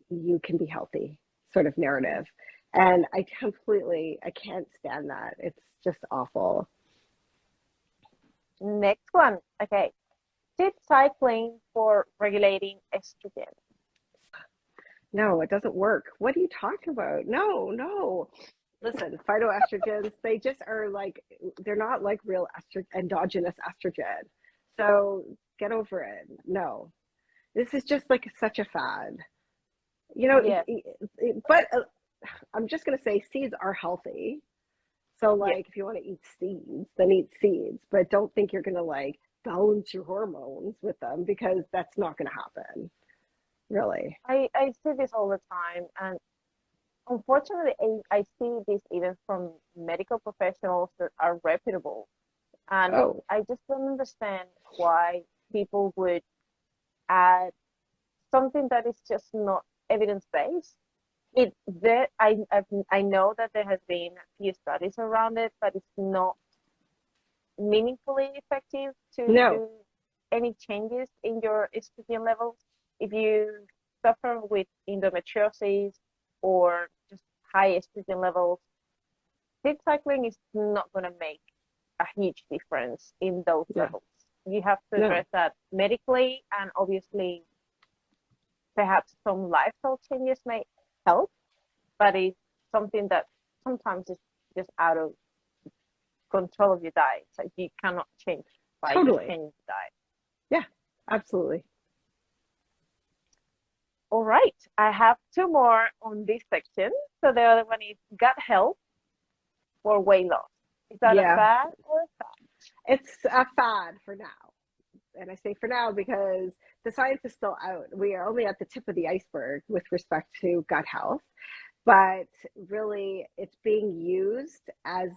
Speaker 1: you can be healthy sort of narrative. And I can't stand that. It's just awful.
Speaker 2: Next one. Okay. Did cycling for regulating estrogen?
Speaker 1: No, it doesn't work. What are you talking about? No, no. Listen, phytoestrogens, they just are like, they're not like real endogenous estrogen. So get over it. No, this is just like such a fad. You know,
Speaker 2: Yeah.
Speaker 1: but I'm just going to say seeds are healthy. So,
Speaker 2: Yeah.
Speaker 1: like, if you want to eat seeds, then eat seeds, but don't think you're going to like balance your hormones with them, because that's not going to happen, really.
Speaker 2: I see this all the time, and unfortunately, I see this even from medical professionals that are reputable. And
Speaker 1: Oh,
Speaker 2: I just don't understand why people would add something that is just not evidence-based. I know that there has been a few studies around it, but it's not meaningfully effective to
Speaker 1: no.
Speaker 2: do any changes in your estrogen levels. If you suffer with endometriosis or just high estrogen levels, seed cycling is not going to make a huge difference in those
Speaker 1: No,
Speaker 2: levels. You have to
Speaker 1: no,
Speaker 2: address that medically, and obviously, perhaps some lifestyle changes may help, but it's something that sometimes is just out of control of your diet. So you cannot change by just
Speaker 1: totally.
Speaker 2: changing the diet.
Speaker 1: Yeah, absolutely.
Speaker 2: All right, I have two more on this section. So the other one is gut health or weight loss. Is that a
Speaker 1: Yeah,
Speaker 2: fad or a fad?
Speaker 1: it's a fad for now. And I say for now because the science is still out. We are only at the tip of the iceberg with respect to gut health, but really it's being used as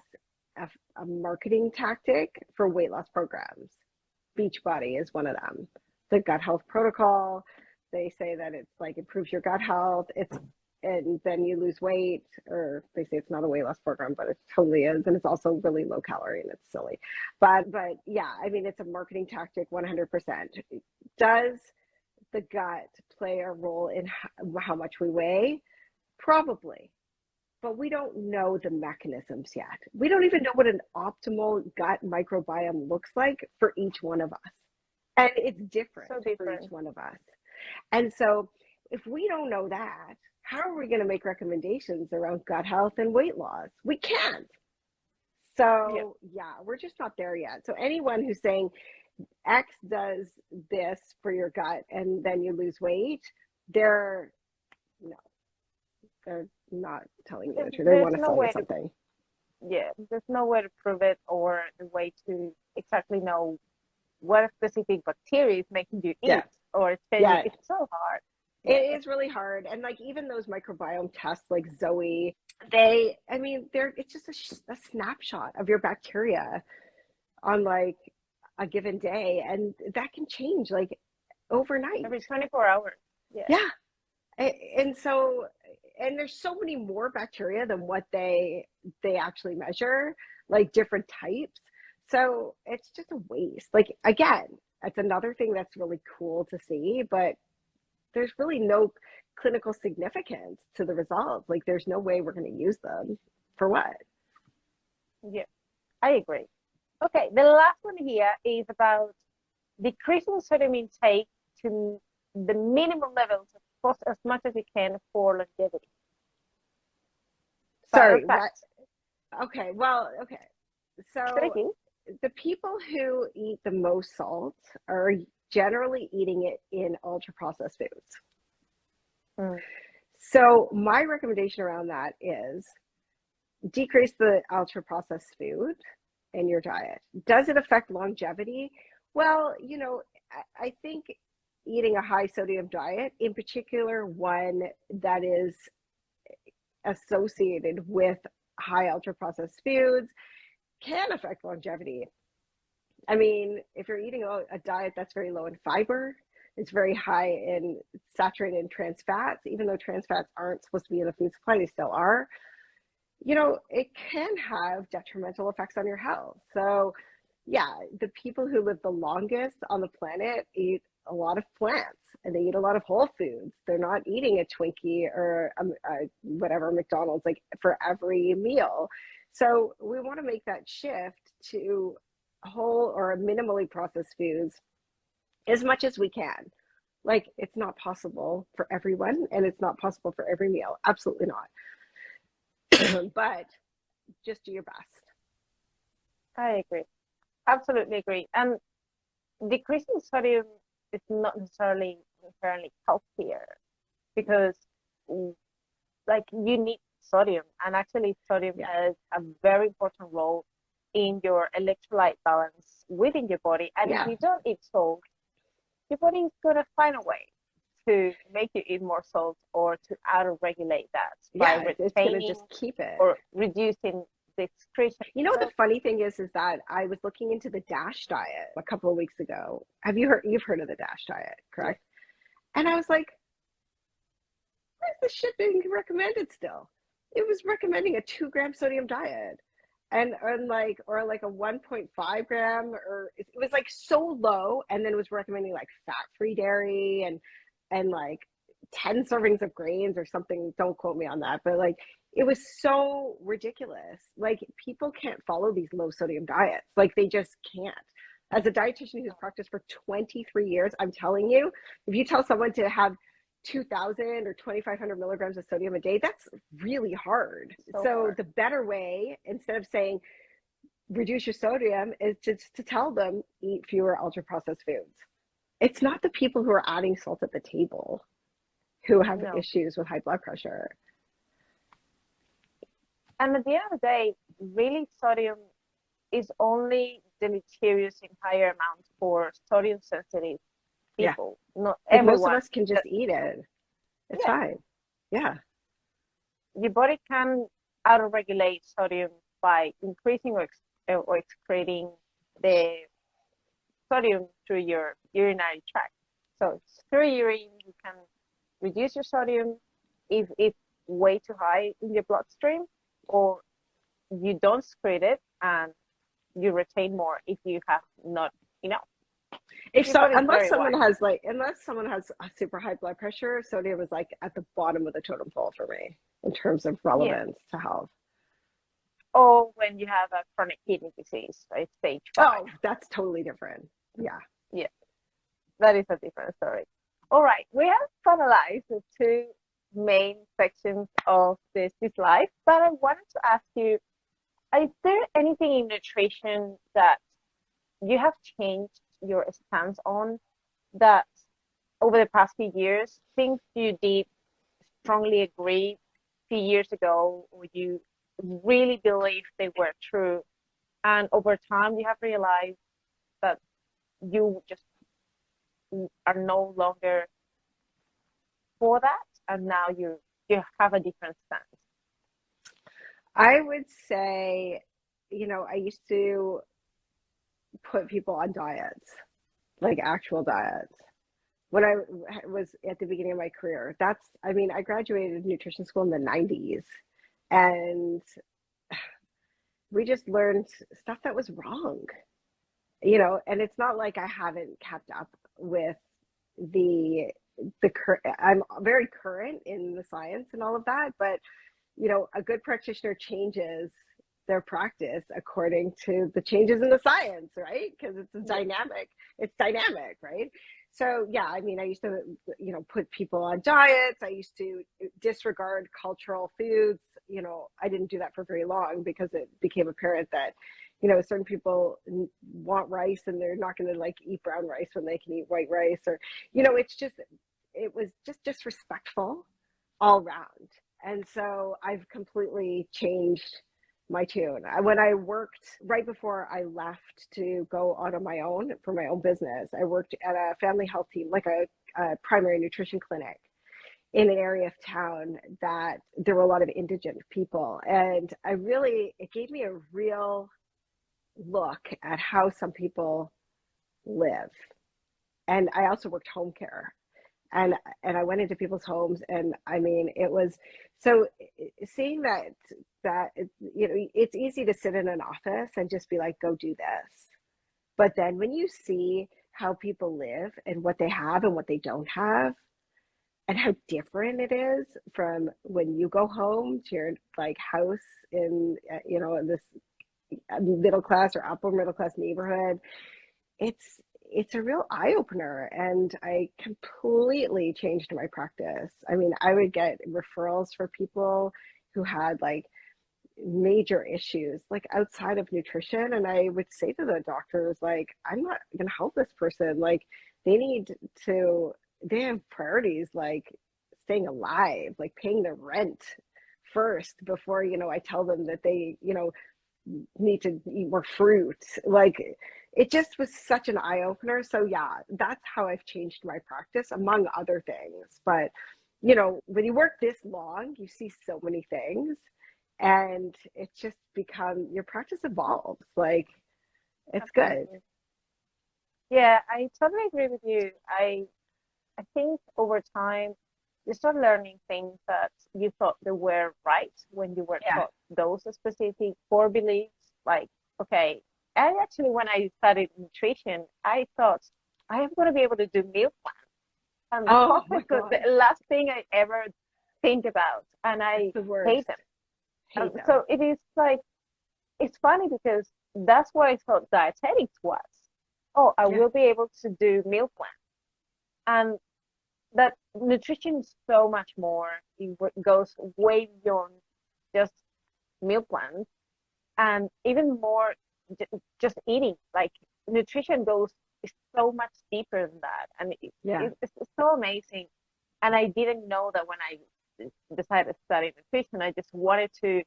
Speaker 1: a marketing tactic for weight loss programs. Beachbody is one of them. The gut health protocol, they say that it's like improves your gut health. And then you lose weight, or they say it's not a weight loss program, but it totally is. And it's also really low calorie and it's silly. But yeah, I mean, it's a marketing tactic 100%. Does the gut play a role in how much we weigh? Probably. But we don't know the mechanisms yet. We don't even know what an optimal gut microbiome looks like for each one of us. And it's different
Speaker 2: So
Speaker 1: for each
Speaker 2: different.
Speaker 1: one of us. And so if we don't know that, how are we going to make recommendations around gut health and weight loss? We can't.
Speaker 2: Yeah.
Speaker 1: So yeah, we're just not there yet. So anyone who's saying X does this for your gut and then you lose weight, they're no, they're not telling you the truth. They
Speaker 2: There's
Speaker 1: want to
Speaker 2: no
Speaker 1: sell you
Speaker 2: way to,
Speaker 1: something.
Speaker 2: yeah, there's no way to prove it or the way to exactly know what specific bacteria is making you
Speaker 1: Yeah.
Speaker 2: eat or changing.
Speaker 1: Yeah.
Speaker 2: It's so hard. Yeah.
Speaker 1: It is really hard. And like even those microbiome tests like Zoe, I mean, it's just a snapshot of your bacteria on like a given day. And that can change like overnight.
Speaker 2: Every 24 hours. Yeah.
Speaker 1: Yeah. And so, and there's so many more bacteria than what they actually measure, like different types. So it's just a waste. Like again, that's another thing that's really cool to see, but there's really no clinical significance to the results. Like there's no way we're going to use them for what?
Speaker 2: Yeah. I agree. Okay. The last one here is about decreasing sodium intake to the minimum levels of post as much as you can for longevity. Fact or
Speaker 1: Sorry, what?
Speaker 2: fact?
Speaker 1: Okay, well, okay. So
Speaker 2: Tricky.
Speaker 1: the people who eat the most salt are generally eating it in ultra processed foods.
Speaker 2: Mm.
Speaker 1: So my recommendation around that is decrease the ultra processed food in your diet. Does it affect longevity? Well, I think eating a high sodium diet, in particular one that is associated with high ultra processed foods, can affect longevity. I mean, if you're eating a diet that's very low in fiber, it's very high in saturated and trans fats, even though trans fats aren't supposed to be in the food supply, they still are. It can have detrimental effects on your health. So, yeah, the people who live the longest on the planet eat a lot of plants and they eat a lot of whole foods. They're not eating a Twinkie or whatever McDonald's like for every meal. So we want to make that shift to whole or minimally processed foods as much as we can. Like, it's not possible for everyone and it's not possible for every meal. Absolutely not. But just do your best.
Speaker 2: I agree. Absolutely agree. And decreasing sodium is not necessarily inherently healthier because, mm, like, you need sodium, and actually, sodium
Speaker 1: Yeah.
Speaker 2: has a very important role in your electrolyte balance within your body. And if
Speaker 1: Yeah.
Speaker 2: you don't eat salt, your body is gonna find a way to make you eat more salt or to auto-regulate that by
Speaker 1: Yeah. It's going to
Speaker 2: retaining
Speaker 1: just keep it.
Speaker 2: or reducing the excretion.
Speaker 1: The funny thing is that I was looking into the DASH diet a couple of weeks ago. You've heard of the DASH diet,
Speaker 2: Yeah.
Speaker 1: correct? And I was like, why is this shit being recommended still? It was recommending a 2 gram sodium diet and like, or like a 1.5 gram, or it was like so low. And then it was recommending like fat-free dairy and like 10 servings of grains or something. Don't quote me on that, but like, it was so ridiculous. Like, people can't follow these low sodium diets. Like, they just can't. As a dietitian who's practiced for 23 years, I'm telling you, if you tell someone to have 2,000 or 2,500 milligrams of sodium a day, that's really hard. So
Speaker 2: hard.
Speaker 1: the better way, instead of saying reduce your sodium, is to tell them eat fewer ultra processed foods. It's not the people who are adding salt at the table who have
Speaker 2: No.
Speaker 1: issues with high blood pressure.
Speaker 2: And at the end of the day, really, sodium is only deleterious in higher amounts for sodium sensitive
Speaker 1: Yeah.
Speaker 2: people. Not
Speaker 1: Like, most of
Speaker 2: everyone.
Speaker 1: us can just eat it. It's
Speaker 2: Yeah,
Speaker 1: fine. Yeah.
Speaker 2: your body can auto-regulate sodium by increasing or excreting the sodium through your urinary tract. So through urine, you can reduce your sodium if it's way too high in your bloodstream, or you don't excrete it and you retain more if you have not enough.
Speaker 1: Unless someone has a super high blood pressure, sodium is like at the bottom of the totem pole for me in terms of
Speaker 2: Yeah.
Speaker 1: relevance to health.
Speaker 2: Or when you have a chronic kidney disease, right? Stage 5.
Speaker 1: Oh, that's totally different. Yeah.
Speaker 2: Yeah, that is a different story. All right, we have finalized the two main sections of this life, but I wanted to ask you, is there anything in nutrition that you have changed your stance on that over the past few years, things you did strongly agree a few years ago, or you really believe they were true, and over time you have realized that you just are no longer for that, and now you have a different stance?
Speaker 1: I would say, I used to put people on diets, like actual diets. When I was at the beginning of my career, I graduated nutrition school in the 90s, and we just learned stuff that was wrong, and it's not like I haven't kept up with I'm very current in the science and all of that, but a good practitioner changes their practice according to the changes in the science, right? Because it's dynamic, right? So yeah, I mean, I used to, put people on diets. I used to disregard cultural foods. I didn't do that for very long because it became apparent that, certain people want rice and they're not going to like eat brown rice when they can eat white rice, or, it was just disrespectful all round. And so I've completely changed my tune. When I worked right before I left to go on my own for my own business, I worked at a family health team, like a primary nutrition clinic in an area of town that there were a lot of indigent people. And it gave me a real look at how some people live. And I also worked home care, and I went into people's homes, and I mean, it was so seeing that it's easy to sit in an office and just be like, go do this. But then when you see how people live and what they have and what they don't have, and how different it is from when you go home to your like house in in this middle class or upper middle class neighborhood, it's a real eye opener. And I completely changed my practice. I mean, I would get referrals for people who had like major issues like outside of nutrition, and I would say to the doctors, like, I'm not going to help this person. Like, they have priorities like staying alive, like paying their rent first before I tell them that they need to eat more fruit. Like, it just was such an eye opener. So yeah, that's how I've changed my practice, among other things. But when you work this long, you see so many things, and it's just become, your practice evolves. Like, it's good.
Speaker 2: Absolutely. Yeah, I totally agree with you. I think over time you start learning things that you thought they were right when you were
Speaker 1: Yeah.
Speaker 2: taught those specific core beliefs. Like, okay, I actually, when I studied nutrition, I thought I am going to be able to do meal plans. And
Speaker 1: Oh
Speaker 2: coffee
Speaker 1: my
Speaker 2: is
Speaker 1: God.
Speaker 2: the last thing I ever think about, and
Speaker 1: It's
Speaker 2: I
Speaker 1: the
Speaker 2: hate
Speaker 1: worst.
Speaker 2: them.
Speaker 1: Hate them.
Speaker 2: So it is like, it's funny because that's what I thought dietetics was. Oh, I
Speaker 1: Yeah.
Speaker 2: will be able to do meal plans. And that nutrition is so much more. It goes way beyond just meal plans, and even more just eating. Like, nutrition goes is so much deeper than that, and
Speaker 1: Yeah.
Speaker 2: it's so amazing. And I didn't know that when I decided to study nutrition. I just wanted to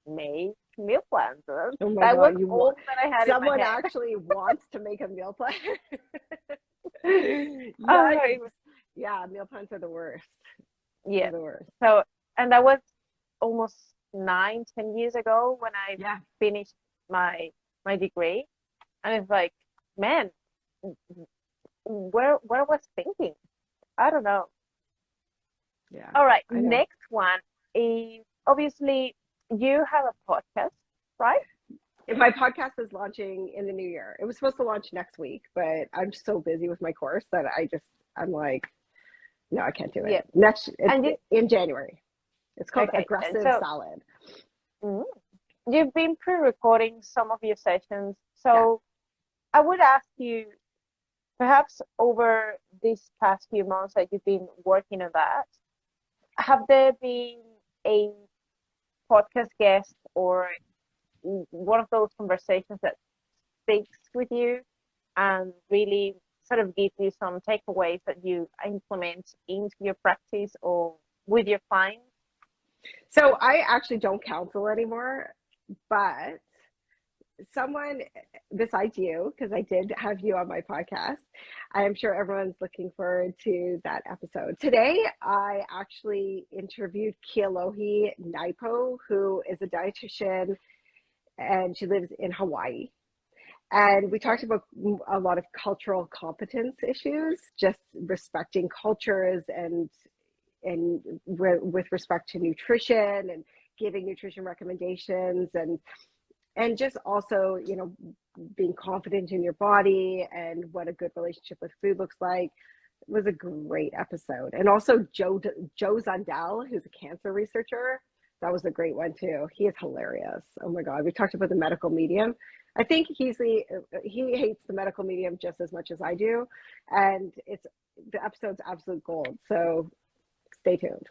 Speaker 2: make meal plans.
Speaker 1: Oh my
Speaker 2: That was
Speaker 1: God.
Speaker 2: all that I had in my
Speaker 1: Someone
Speaker 2: head.
Speaker 1: actually wants to make a meal plan.
Speaker 2: Oh,
Speaker 1: Yikes. Yeah, meal plans are the worst.
Speaker 2: yeah.
Speaker 1: They're the worst.
Speaker 2: So, and that was almost 9, 10 years ago when I
Speaker 1: Yeah.
Speaker 2: finished my degree, and it's like, man, where was thinking? I don't know.
Speaker 1: Yeah.
Speaker 2: All right,
Speaker 1: I know.
Speaker 2: next one is obviously you have a podcast, right?
Speaker 1: My podcast is launching in the new year. It was supposed to launch next week, but I'm so busy with my course that I'm like, no, I can't do it.
Speaker 2: Yeah,
Speaker 1: It's
Speaker 2: and you
Speaker 1: in January. It's called
Speaker 2: okay, and
Speaker 1: Aggressive
Speaker 2: so
Speaker 1: Salad.
Speaker 2: mm, you've been pre-recording some of your sessions,
Speaker 1: Yeah.
Speaker 2: so I would ask you, perhaps over these past few months that you've been working on that, have there been a podcast guest or one of those conversations that sticks with you and really sort of give you some takeaways that you implement into your practice or with your clients?
Speaker 1: So I actually don't counsel anymore, but someone besides you, because I did have you on my podcast, I am sure everyone's looking forward to that episode. Today, I actually interviewed Kealohi Naipo, who is a dietitian, and she lives in Hawaii. And we talked
Speaker 2: Okay.
Speaker 1: about a lot of cultural competence issues, just respecting cultures, and with respect to nutrition and giving nutrition recommendations, and just also being confident in your body and what a good relationship with food looks like. It was a great episode. And also Joe Zundell, who's a cancer researcher, That was a great one too. He is hilarious. Oh my God. We talked about the medical medium. I think he hates the medical medium just as much as I do. And the episode's absolute gold. So stay tuned.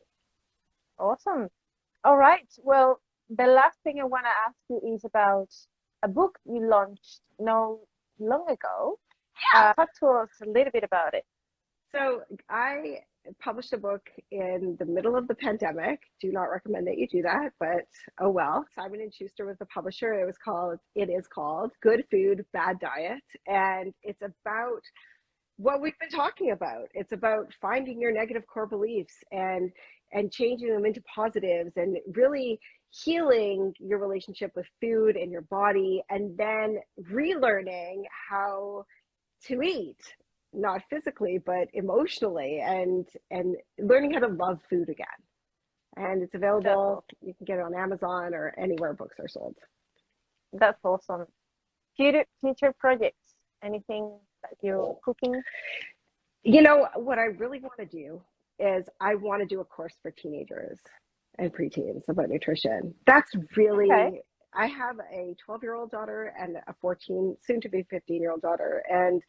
Speaker 2: Awesome. All right. Well, the last thing I want to ask you is about a book you launched no long ago. Talk to us a little bit about it.
Speaker 1: So I published a book in the middle of the pandemic. Do not recommend that you do that, but oh well. Simon and Schuster was the publisher. It is called Good Food, Bad Diet. And it's about what we've been talking about. It's about finding your negative core beliefs and changing them into positives and really healing your relationship with food and your body, and then relearning how to eat, not physically but emotionally, and learning how to love food again. And it's available. You can get it on Amazon or anywhere books are sold.
Speaker 2: That's awesome. Future projects, anything that you're cooking?
Speaker 1: You know, what I really want to do is I want to do a course for teenagers and preteens about nutrition. That's really,
Speaker 2: Okay.
Speaker 1: I have a 12-year-old daughter and a 14, soon to be 15-year-old daughter. And,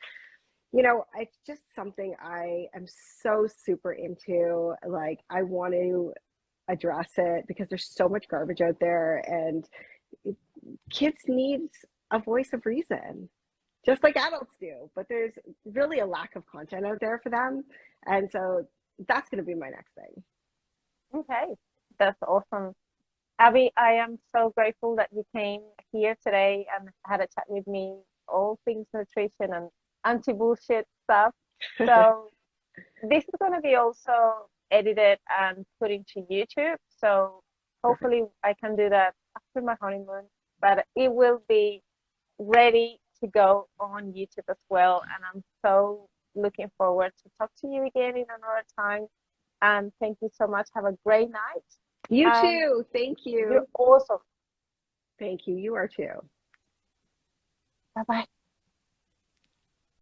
Speaker 1: you know, it's just something I am so super into. Like, I want to address it because there's so much garbage out there, and kids need a voice of reason, just like adults do. But there's really a lack of content out there for them. And so that's going to be my next thing.
Speaker 2: Okay. That's awesome. Abby, I am so grateful that you came here today and had a chat with me, all things nutrition and anti-bullshit stuff. So this is going to be also edited and put into YouTube. So hopefully I can do that after my honeymoon, but it will be ready to go on YouTube as well. And I'm so looking forward to talk to you again in another time. And thank you so much. Have a great night.
Speaker 1: You too. Thank you.
Speaker 2: You're awesome.
Speaker 1: Thank you. You are too.
Speaker 2: Bye-bye.